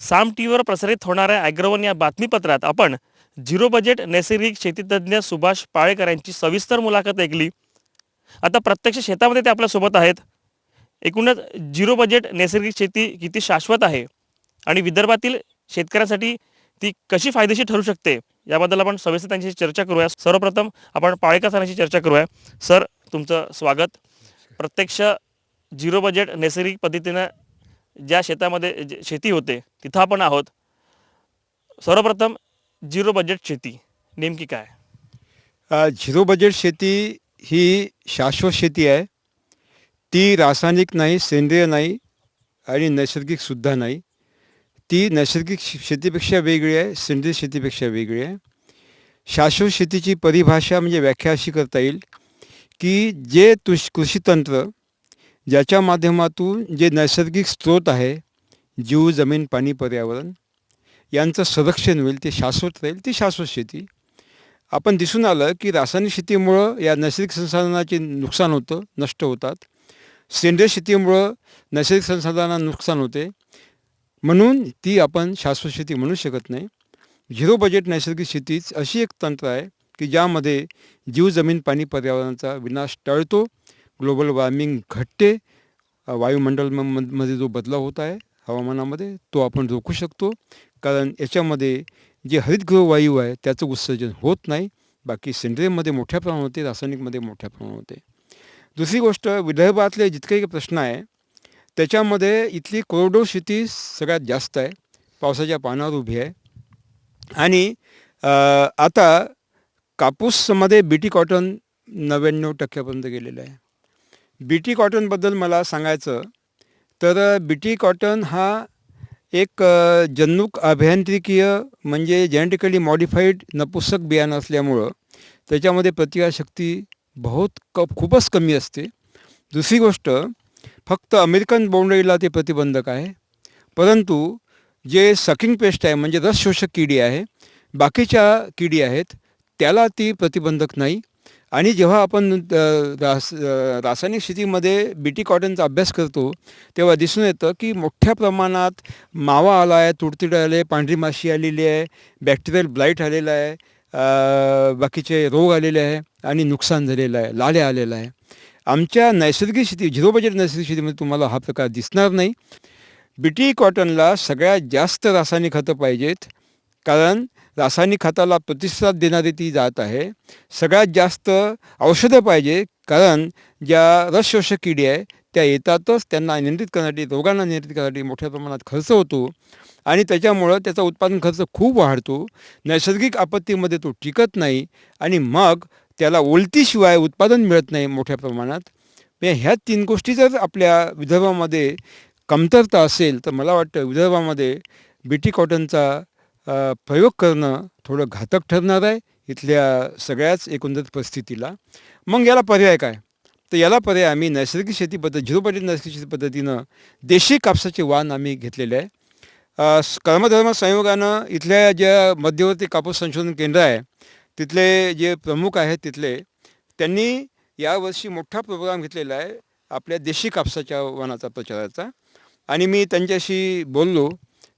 साम टीव्हीवर प्रसारित होणाऱ्या ॲग्रोवन या बातमीपत्रात आपण झिरो बजेट नैसर्गिक शेतीतज्ञ सुभाष पाळेकर यांची सविस्तर मुलाखत ऐकली. आता प्रत्यक्ष शेतामध्ये ते आपल्यासोबत आहेत. एकूणच झिरो बजेट नैसर्गिक शेती किती शाश्वत आहे आणि विदर्भातील शेतकऱ्यांसाठी ती कशी फायदेशीर ठरू शकते याबद्दल आपण सविस्तर त्यांची चर्चा करूया. सर्वप्रथम आपण पाळेकर सरांची चर्चा करूया. सर, तुमचं स्वागत. प्रत्यक्ष झिरो बजेट नैसर्गिक पद्धतीनं ज्या शेतामध्ये शेती होते तिथं आपण आहोत. सर्वप्रथम झिरो बजेट शेती नेमकी काय? झिरो बजेट शेती ही शाश्वत शेती आहे. ती रासायनिक नाही, सेंद्रिय नाही आणि नैसर्गिकसुद्धा नाही. ती नैसर्गिक शेतीपेक्षा वेगळी आहे, सेंद्रिय शेतीपेक्षा वेगळी आहे. शाश्वत शेतीची परिभाषा म्हणजे व्याख्या अशी करता येईल की जे कृषीतंत्र ज्याच्या माध्यमातून जे नैसर्गिक स्रोत आहे, जीव, जमीन, पाणी, पर्यावरण यांचं संरक्षण होईल, ते शाश्वत राहील, ती शाश्वत शेती. आपण दिसून आलं की रासायनिक शेतीमुळं या नैसर्गिक संसाधनाचे नुकसान होतं, नष्ट होतात. सेंद्रिय शेतीमुळं नैसर्गिक संसाधनांना नुकसान होते, म्हणून ती आपण शाश्वत शेती म्हणू शकत नाही. झिरो बजेट नैसर्गिक शेतीच अशी एक तंत्र आहे की ज्यामध्ये जीव, जमीन, पाणी, पर्यावरणाचा विनाश टळतो, ग्लोबल वॉर्मिंग घटते, वायुमंडलमध्ये जो बदलाव होत आहे हवामानामध्ये तो आपण रोखू शकतो. कारण याच्यामध्ये जे हरितगृह वायू आहे त्याचं उत्सर्जन होत नाही. बाकी सेंद्रियमध्ये मोठ्या प्रमाणात होते, रासायनिकमध्ये मोठ्या प्रमाणात होते. दुसरी गोष्ट, विदर्भातले जितके काही प्रश्न आहे त्याच्यामध्ये इथली कोरडवाहू शेती सगळ्यात जास्त आहे, पावसाच्या पाण्यावर उभी आहे. आणि आता कापूसमध्ये बीटी कॉटन 99% गेलेलं आहे. बीटी कॉटनबद्दल मला सांगायचं तर बीटी कॉटन हा एक जन्नुक अभियांत्रिकीय म्हणजे जेनेटिकली मॉडिफाईड नपुसक बियाणं असल्यामुळं त्याच्यामध्ये प्रतिकारशक्ती खूपच कमी असते. दुसरी गोष्ट, फक्त अमेरिकन बोंडअळीला ते प्रतिबंधक आहे, परंतु जे सकिंग पेस्ट आहे म्हणजे रस शोषक किडी आहे, बाकीच्या किडी आहेत त्याला ती प्रतिबंधक नाही. आणि जेव्हा आपण रासायनिक शेतीमध्ये बीटी कॉटनचा अभ्यास करतो तेव्हा दिसून येतं की मोठ्या प्रमाणात मावा आला आहे, तुडतुडे आले, पांढरी माशी आलेली आहे, बॅक्टेरियल ब्लाईट आलेला आहे, बाकीचे रोग आलेले आहे आणि नुकसान झालेलं आहे, लाल्या आलेला आहे. आमच्या नैसर्गिक शेती, झिरो बजेट नैसर्गिक शेतीमध्ये तुम्हाला हा प्रकार दिसणार नाही. बीटी कॉटनला सगळ्यात जास्त रासायनिक खतं पाहिजेत, कारण रासायनिक खताला प्रतिसाद देणारी ती जात आहे. सगळ्यात जास्त औषधं पाहिजे, कारण ज्या रसशोषक किडी आहे त्या येतातच, त्यांना नियंत्रित करण्यासाठी, रोगांना नियंत्रित करण्यासाठी मोठ्या प्रमाणात खर्च होतो आणि त्याच्यामुळं त्याचा उत्पादन खर्च खूप वाढतो. नैसर्गिक आपत्तीमध्ये तो टिकत नाही आणि मग त्याला ओलतीशिवाय उत्पादन मिळत नाही मोठ्या प्रमाणात. ह्या 3 गोष्टी जर आपल्या विदर्भामध्ये कमतरता असेल तर मला वाटतं विदर्भामध्ये बीटी कॉटनचा प्रयोग करणं थोडं घातक ठरणार आहे इथल्या सगळ्याच एकंदर परिस्थितीला. मग याला पर्याय काय? तर याला पर्याय आम्ही नैसर्गिक शेती पद्धत, झिरो बजेट नैसर्गिक शेती पद्धतीनं देशी कापसाचे वाण आम्ही घेतलेले आहे. कर्मधर्म संयोगानं इथल्या ज्या मध्यवर्ती कापूस संशोधन केंद्र आहे तिथले जे प्रमुख आहेत त्यांनी यावर्षी मोठा प्रोग्राम घेतलेला आहे आपल्या देशी कापसाच्या वाणाचा प्रचाराचा. आणि मी त्यांच्याशी बोललो,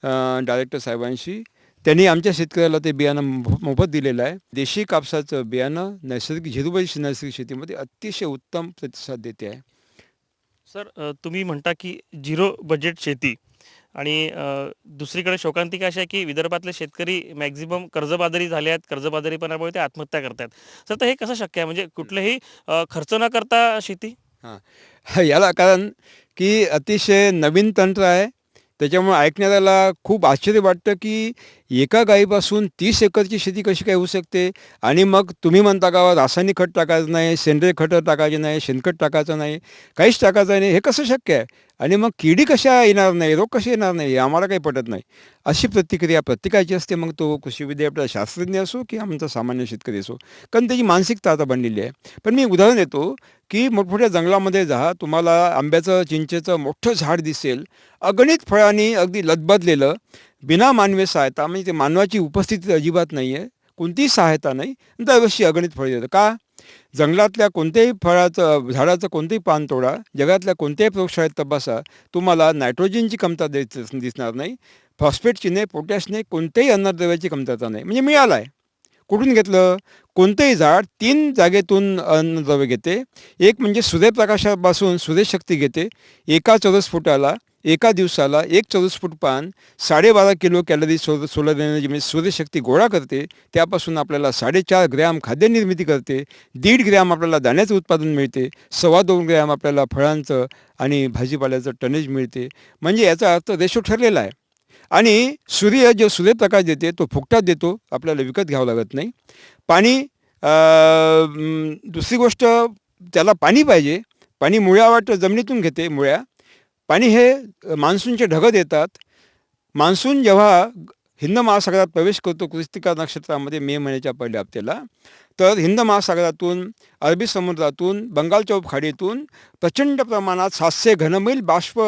डायरेक्टर साहेबांशी. त्यांनी आमच्या शेतकऱ्याला ते बियाणं मोफत दिलेलं आहे. देशी कापसाचं बियाणं झिरो बजेट नैसर्गिक शेतीमध्ये अतिशय उत्तम प्रतिसाद देते आहे. सर, तुम्ही म्हणता की झिरो बजेट शेती आणि दुसरीकडे शोकांतिका अशी आहे की विदर्भातले शेतकरी मॅक्झिमम कर्जबाजारी झाले आहेत. कर्जबाजारीपणामुळे ते आत्महत्या करत आहेत. सर, तर हे कसं शक्य आहे? म्हणजे कुठलेही खर्च न करता शेती? याला कारण की अतिशय नवीन तंत्र आहे, त्याच्यामुळे ऐकणाऱ्याला खूप आश्चर्य वाटतं की एका गायीपासून 30 एकरची शेती कशी काय होऊ शकते. आणि मग तुम्ही म्हणता का रासायनिक खत टाकायचं नाही, सेंद्रिय खतं टाकायचे नाही, शेणखत टाकायचं नाही, काहीच टाकायचं नाही, हे कसं शक्य आहे? आणि मग किडी कशा येणार नाही, रोग कसे येणार नाही, हे आम्हाला काही पटत नाही, अशी प्रतिक्रिया प्रत्येकाची असते. मग तो कृषी विद्यापीठाचा शास्त्रज्ञ असो की आमचा सामान्य शेतकरी असो, कारण त्याची मानसिकता आता बनलेली आहे. पण मी उदाहरण देतो की मोठमोठ्या जंगलामध्ये जा, तुम्हाला आंब्याचं, चिंचेचं मोठं झाड दिसेल, अगणित फळांनी अगदी लदबदलेलं, बिना मानवी सहायता, म्हणजे ते मानवाची उपस्थिती अजिबात नाही आहे, कोणतीही सहायता नाही, दरवर्षी अगणित फळे देतं. का? जंगलातल्या कोणत्याही फळाचं झाडाचं कोणतेही पान तोडा, जगातल्या कोणत्याही प्रयोगशाळेत तपासा, तुम्हाला नायट्रोजनची कमतरता दिसणार नाही, फॉस्फेटची नाही, पोटॅश नाही, कोणत्याही अन्नद्रव्याची कमतरता नाही. म्हणजे मिळालं आहे. कुठून घेतलं? कोणतंही झाड 3 जागेतून अन्नद्रव्य घेते. एक म्हणजे सूर्यप्रकाशापासून सूर्यशक्ती घेते. एका चौरस फुटाला, एका दिवसाला 1 चौरस फूट पान 12.5 किलो कॅलरी सोलर एनर्जी म्हणजे सूर्यशक्ती गोळा करते. त्यापासून आपल्याला 4.5 ग्रॅम खाद्य निर्मिती करते. 1.5 ग्रॅम आपल्याला दाण्याचं उत्पादन मिळते. 2.25 ग्रॅम आपल्याला फळांचं आणि भाजीपाल्याचं टनेज मिळते. म्हणजे याचा अर्थ रेशो ठरलेला आहे. आणि सूर्य जो सूर्यप्रकाश देते तो फुकटात देतो, आपल्याला विकत घ्यावं लागत नाही. पाणी दुसरी गोष्ट, त्याला पाणी पाहिजे. पाणी मुळ्या वाटतं जमिनीतून घेते मुळ्या. पाणी हे मान्सूनचे ढगं देतात. मान्सून जेव्हा हिंद महासागरात प्रवेश करतो कृत्तिका नक्षत्रामध्ये मे महिन्याच्या पहिल्या हप्त्याला, तर हिंद महासागरातून, अरबी समुद्रातून, बंगालच्या उपखाडीतून प्रचंड प्रमाणात 700 घनमैल बाष्प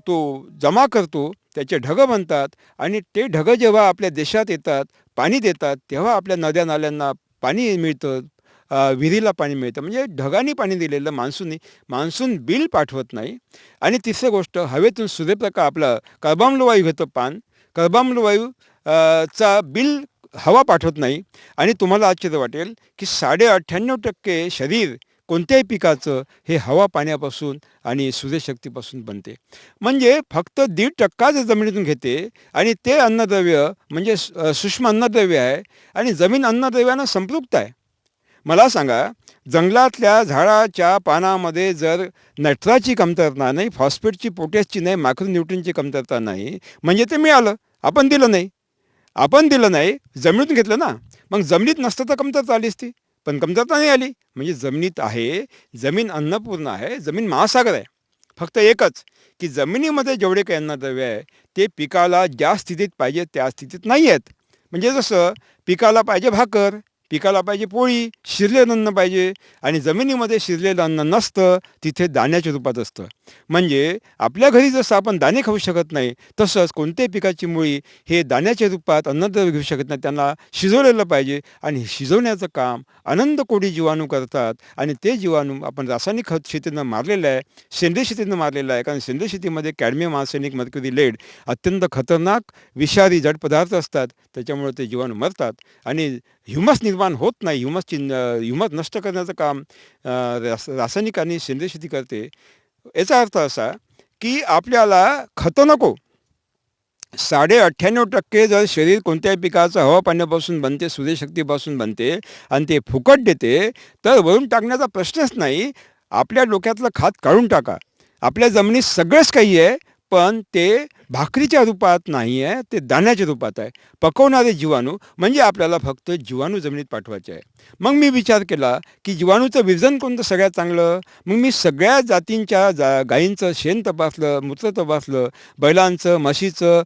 तो जमा करतो. त्याचे ढगं बनतात आणि ते ढगं जेव्हा आपल्या देशात येतात, पाणी देतात, तेव्हा आपल्या नद्या नाल्यांना पाणी मिळतं, विहिरीला पाणी मिळतं. म्हणजे ढगांनी पाणी दिलेलं मान्सून बिल पाठवत नाही. आणि तिसरी गोष्ट, हवेतून सूर्यप्रकाश आपला कार्बन वायू घेतं पान. कार्बन वायू चा बिल हवा पाठवत नाही. आणि तुम्हाला आश्चर्य वाटेल की 98.5% शरीर कोणत्याही पिकाचं हे हवा पाण्यापासून आणि सूर्यशक्तीपासून बनते. म्हणजे फक्त 1.5% जमिनीतून घेते आणि ते अन्नद्रव्य म्हणजे सूक्ष्म अन्नद्रव्य आहे आणि जमीन अन्नद्रव्यानं संपृक्त आहे. मला सांगा, जंगलातल्या झाडाच्या पानामध्ये जर नत्राची कमतरता नाही, फॉस्फेटची, पोटॅशची नाही, मायक्रोन्यूट्रियनची कमतरता नाही, म्हणजे ते मिळालं. आपण दिलं नाही, जमिनीतून घेतलं ना. मग जमिनीत नसतं तर कमतरता आली असती, पण कमतरता नाही आली. म्हणजे जमिनीत आहे, जमीन अन्नपूर्ण आहे, जमीन महासागर आहे. फक्त एकच की जमिनीमध्ये जेवढे काही अन्नद्रव्य आहे ते पिकाला ज्या स्थितीत पाहिजे त्या स्थितीत नाही आहेत. म्हणजे जसं पिकाला पाहिजे भाकर, पिकाला पाहिजे पोळी, शिरलेलं अन्न पाहिजे, आणि जमिनीमध्ये शिरलेलं अन्न नसतं, तिथे दाण्याच्या रूपात असतं. म्हणजे आपल्या घरी जसं आपण दाणे खाऊ शकत नाही, तसंच कोणत्याही पिकाची मुळी हे दाण्याच्या रूपात अन्नद्रव्य घेऊ शकत नाही. त्यांना शिजवलेलं पाहिजे आणि शिजवण्याचं काम अनंत कोटी जीवाणू करतात. आणि ते जीवाणू आपण रासायनिक खत शेतीनं मारलेलं आहे, सेंद्रिय शेतीनं मारलेलं आहे. कारण सेंद्रिय शेतीमध्ये कॅडमियम, आर्सेनिक, मर्क्युरी, लेड अत्यंत खतरनाक विषारी जड पदार्थ असतात. त्याच्यामुळे ते जीवाणू मरतात आणि ह्युमस निर्माण होत नाही. ह्युमस नष्ट करण्याचं काम रासायनिक आणि सेंद्रिय शेती करते. याचा अर्थ असा की आपल्याला खतं नको. 98.5% जर शरीर कोणत्याही पिकाचं हवा पाण्यापासून बनते, सूर्यशक्तीपासून बनते आणि ते फुकट देते, तर वरून टाकण्याचा प्रश्नच नाही. आपल्या डोक्यातलं खात काढून टाका. आपल्या जमिनीत सगळंच काही आहे, पण ते भाकरीच्या रूपात नाही आहे, ते दाण्याच्या रूपात आहे. पकवणारे जीवाणू म्हणजे आपल्याला फक्त जीवाणू जमिनीत पाठवायचे आहे. मग मी विचार केला की जीवाणूचं विरजन कोणतं सगळ्यात चांगलं. मग मी सगळ्या जातींच्या गायींचं शेण तपासलं, मूत्र तपासलं, बैलांचं, म्हशीचं,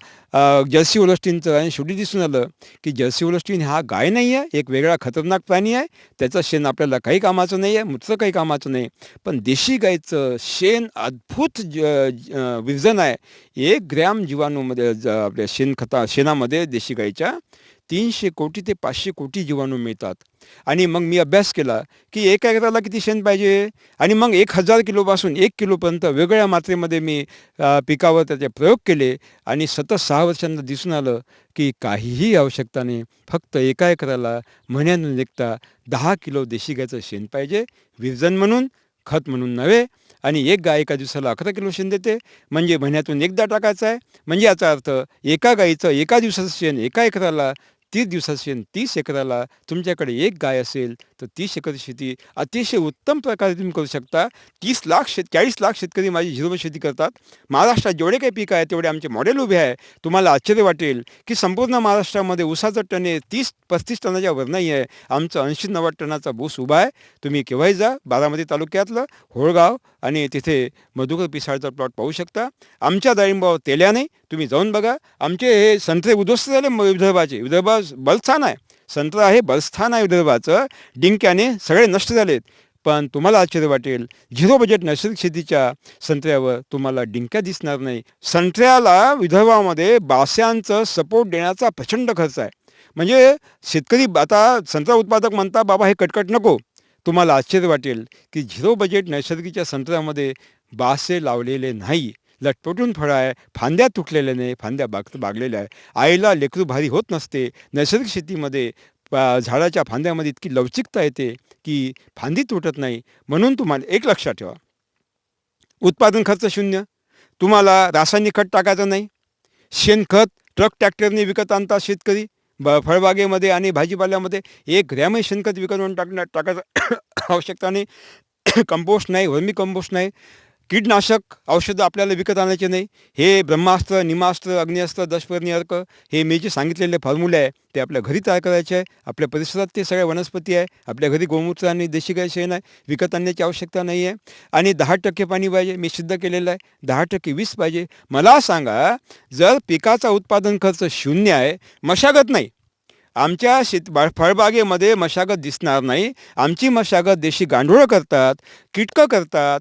जर्सी होल्स्टीनचं, आणि शेवटी दिसून आलं की जर्सी होल्स्टीन हा गाय नाही आहे, एक वेगळा खतरनाक प्राणी आहे. त्याचं शेण आपल्याला काही कामाचं नाही आहे, मूत्र काही कामाचं नाही. पण देशी गायीचं शेण अद्भुत विरजन आहे. 1 ग्रॅम जीवाणूमध्ये आपल्या शेणामध्ये देशी गाईच्या 300 कोटी ते 500 कोटी जीवाणू मिळतात. आणि मग मी अभ्यास केला की 1 एकराला किती शेण पाहिजे, आणि मग 1000 किलोपासून 1 किलोपर्यंत वेगवेगळ्या मात्रेमध्ये मी पिकावर त्याचे प्रयोग केले. आणि सतत 6 वर्षांना दिसून आलं की काहीही आवश्यकता नाही. फक्त 1 एकराला महिन्यातून निघता 10 किलो देशी गाईचं शेण पाहिजे, विरजन म्हणून, खत म्हणून नव्हे. आणि एक गाय एका दिवसाला 11 किलो शेण देते, म्हणजे महिन्यातून एकदा टाकायचं आहे. म्हणजे याचा अर्थ एका गाईचं एका दिवसाचं शेण 1 एकराला, 30 दिवसाचं शेण 30 एकराला. तुमच्याकडे एक गाय असेल तर 30 एकर शेती अतिशय उत्तम प्रकारे तुम्ही करू शकता. 40 लाख शेतकरी माझी झिरो बजेट शेती करतात. महाराष्ट्रात जेवढे काही पीक आहे तेवढे आमचे मॉडेल उभे आहे. तुम्हाला आश्चर्य वाटेल की संपूर्ण महाराष्ट्रामध्ये ऊसाचं टने 30-35 टनाच्या वर नाही आहे. आमचं 80-90 टनाचा ऊस उभा आहे. तुम्ही केव्हाही जा, बारामती तालुक्यातलं होळगाव, आणि तिथे मधुकर पिसाळचा प्लॉट पाहू शकता. आमच्या डाळिंबावर तेल्या नाही, तुम्ही जाऊन बघा. आमचे हे संत्रे उद्ध्वस्त झाले विदर्भाचे. विदर्भ बलस्थान आहे, संत्र आहे, बलस्थान आहे विदर्भाचं. डिंक्याने सगळे नष्ट झालेत. पण तुम्हाला आश्चर्य वाटेल, झिरो बजेट नैसर्गिक शेतीच्या संत्र्यावर तुम्हाला डिंक्या दिसणार नाही. संत्र्याला विदर्भामध्ये बास्यांचं सपोर्ट देण्याचा प्रचंड खर्च आहे. म्हणजे शेतकरी आता संत्रा उत्पादक म्हणता, बाबा हे कटकट नको, तुम्हाला आश्चर्य वाटेल की झिरो बजेट नैसर्गिकच्या संत्र्यामध्ये बासे लावलेले नाही, लटपटून फळं आहे, फांद्या तुटलेल्या नाही, फांद्या बागलेल्या आहे. आईला लेकरू भारी होत नसते. नैसर्गिक शेतीमध्ये झाडाच्या फांद्यामध्ये इतकी लवचिकता येते की फांदी तुटत नाही. म्हणून तुम्हाला एक लक्षात ठेवा, उत्पादन खर्च शून्य, तुम्हाला रासायनिक खत टाकायचं नाही, शेणखत ट्रक ट्रॅक्टरने विकत आणतात शेतकरी. फळबागेमध्ये आणि भाजीपाल्यामध्ये 1 ग्रॅमही शेणखत विकत आणून टाकायचं आवश्यकता नाही. कंपोस्ट नाही, वर्मी कंपोस्ट नाही, कीटनाशक औषधं आपल्याला विकत आणायचे नाही. हे ब्रह्मास्त्र, निमास्त्र, अग्निअस्त्र, दशपर्णी अर्क, हे मी जे सांगितलेले फॉर्म्युले आहे ते आपल्या घरी तयार करायचे आहे. आपल्या परिसरात ते सगळ्या वनस्पती आहे, आपल्या घरी गोमूत्र आणि देशी गाय शेण आहे, विकत आणण्याची आवश्यकता नाही आहे. आणि 10% पाणी पाहिजे, मी सिद्ध केलेलं आहे. 10% वीस पाहिजे. मला सांगा, जर पिकाचा उत्पादन खर्च शून्य आहे, मशागत नाही, आमच्या फळबागेमध्ये मशागत दिसणार नाही. आमची मशागत देशी गांडूळं करतात, कीटकं करतात,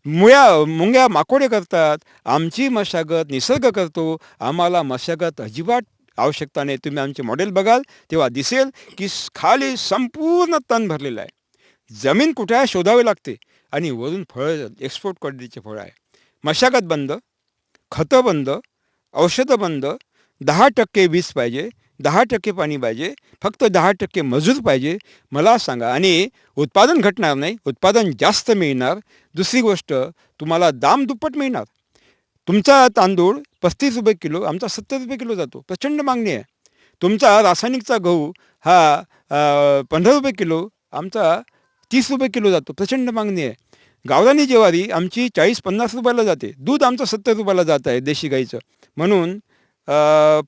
मुंग्या माकोडे करतात. आमची मशागत निसर्ग करतो. आम्हाला मशागत अजिबात आवश्यकता नाही. तुम्ही आमचे मॉडेल बघाल तेव्हा दिसेल की खाली संपूर्ण तण भरलेलं आहे. जमीन कुठे आहे शोधावी लागते आणि वरून फळं एक्सपोर्ट क्वालिटीचे फळं आहे. मशागत बंद, खतं बंद, औषधं बंद, 10% वीज पाहिजे, 10% पाणी पाहिजे, फक्त 10% मजूर पाहिजे. मला सांगा, आणि उत्पादन घटणार नाही, उत्पादन जास्त मिळणार. दुसरी गोष्ट, तुम्हाला दाम दुप्पट मिळणार. तुमचा तांदूळ 35 रुपये किलो, आमचा 70 रुपये किलो जातो, प्रचंड मागणी आहे. तुमचा रासायनिकचा गहू हा 15 रुपये किलो, आमचा 30 रुपये किलो जातो, प्रचंड मागणी आहे. गावरानी ज्वारी आमची 40-50 रुपयाला जाते. दूध आमचं 70 रुपयाला जात आहे देशी गाईचं. म्हणून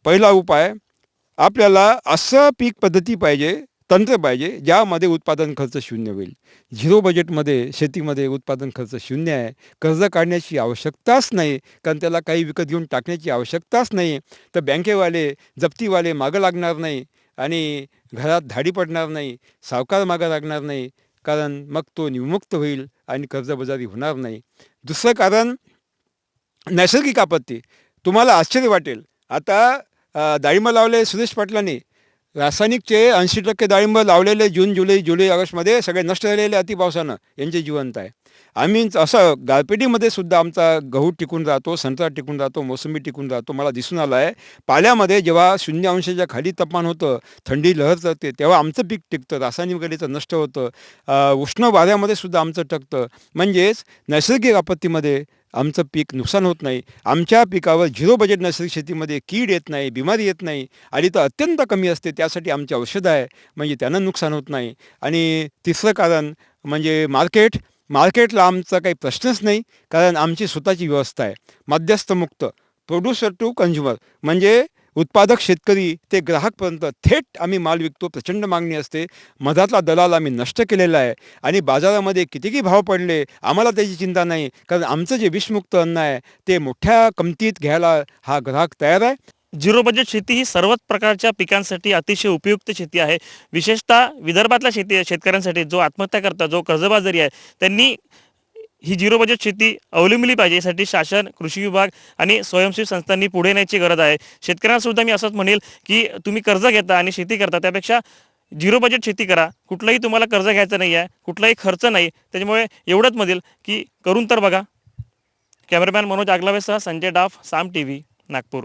पहिला उपाय, आपल्याला असं पीक पद्धती पाहिजे, तंत्र पाहिजे, ज्यामध्ये उत्पादन खर्च शून्य होईल. झिरो बजेटमध्ये शेतीमध्ये उत्पादन खर्च शून्य आहे. कर्ज काढण्याची आवश्यकताच नाही, कारण त्याला काही विकत घेऊन टाकण्याची आवश्यकताच नाही. तर बँकेवाले, जप्तीवाले मागं लागणार नाही आणि घरात धाडी पडणार नाही, सावकार मागं लागणार नाही, कारण मग तो विमुक्त होईल आणि कर्जबाजारी होणार नाही. दुसरं कारण, नैसर्गिक आपत्ती. तुम्हाला आश्चर्य वाटेल, आता डाळिंब लावले सुरेश पाटलांनी, रासायनिकचे 80% डाळिंब लावलेले जुलै ऑगस्टमध्ये सगळे नष्ट झालेले अतिपावसानं, यांचे जिवंत आहे. आम्ही असं गारपिटीमध्ये सुद्धा आमचा गहू टिकून राहतो, संत्रा टिकून राहतो, मोसंबी टिकून राहतो. मला दिसून आलं आहे, पाल्यामध्ये जेव्हा 0 खाली तापमान होतं, थंडी लहर चढते, तेव्हा आमचं पीक टिकतं, रासायनिकतेचं नष्ट होतं. उष्ण वाऱ्यामध्ये सुद्धा आमचं टकतं. म्हणजेच नैसर्गिक आपत्तीमध्ये आमचं पीक नुकसान होत नाही. आमच्या पिकावर झिरो बजेट नैसर्गिक शेतीमध्ये कीड येत नाही, बिमारी येत नाही, आणि तर अत्यंत कमी असते. त्यासाठी आमची औषधं आहे, म्हणजे त्यानं नुकसान होत नाही. आणि तिसरं कारण म्हणजे मार्केटला आमचा काही प्रश्नच नाही, कारण आमची स्वतःची व्यवस्था आहे, मध्यस्थमुक्त, प्रोड्युसर टू कंझ्युमर, म्हणजे उत्पादक शेतकरी ते ग्राहकपर्यंत थेट आम्ही माल विकतो. प्रचंड मागणी असते. मधातला दलाल आम्ही नष्ट केलेला आहे, आणि बाजारामध्ये कितीही भाव पडले आम्हाला त्याची चिंता नाही, कारण आमचं जे विषमुक्त अन्न आहे ते मोठ्या किमतीत घ्यायला हा ग्राहक तयार आहे. झिरो बजेट शेती ही सर्वच प्रकारच्या पिकांसाठी अतिशय उपयुक्त शेती आहे. विशेषतः विदर्भातल्या शेतकऱ्यांसाठी, जो आत्महत्या करतात, जो कर्जबाजारी आहे, त्यांनी ही झिरो बजेट शेती अवलंबली पाहिजे. यासाठी शासन, कृषी विभाग आणि स्वयंसेवी संस्थांनी पुढे येण्याची गरज आहे. शेतकऱ्यांनासुद्धा मी असंच म्हणेल की तुम्ही कर्ज घेता आणि शेती करता, त्यापेक्षा झिरो बजेट शेती करा. कुठलंही तुम्हाला कर्ज घ्यायचं नाही आहे, कुठलाही खर्च नाही. त्याच्यामुळे एवढंच म्हणेल की करून तर बघा. कॅमेरामॅन मनोज आगलावेसह संजय डाफ, साम TV, नागपूर.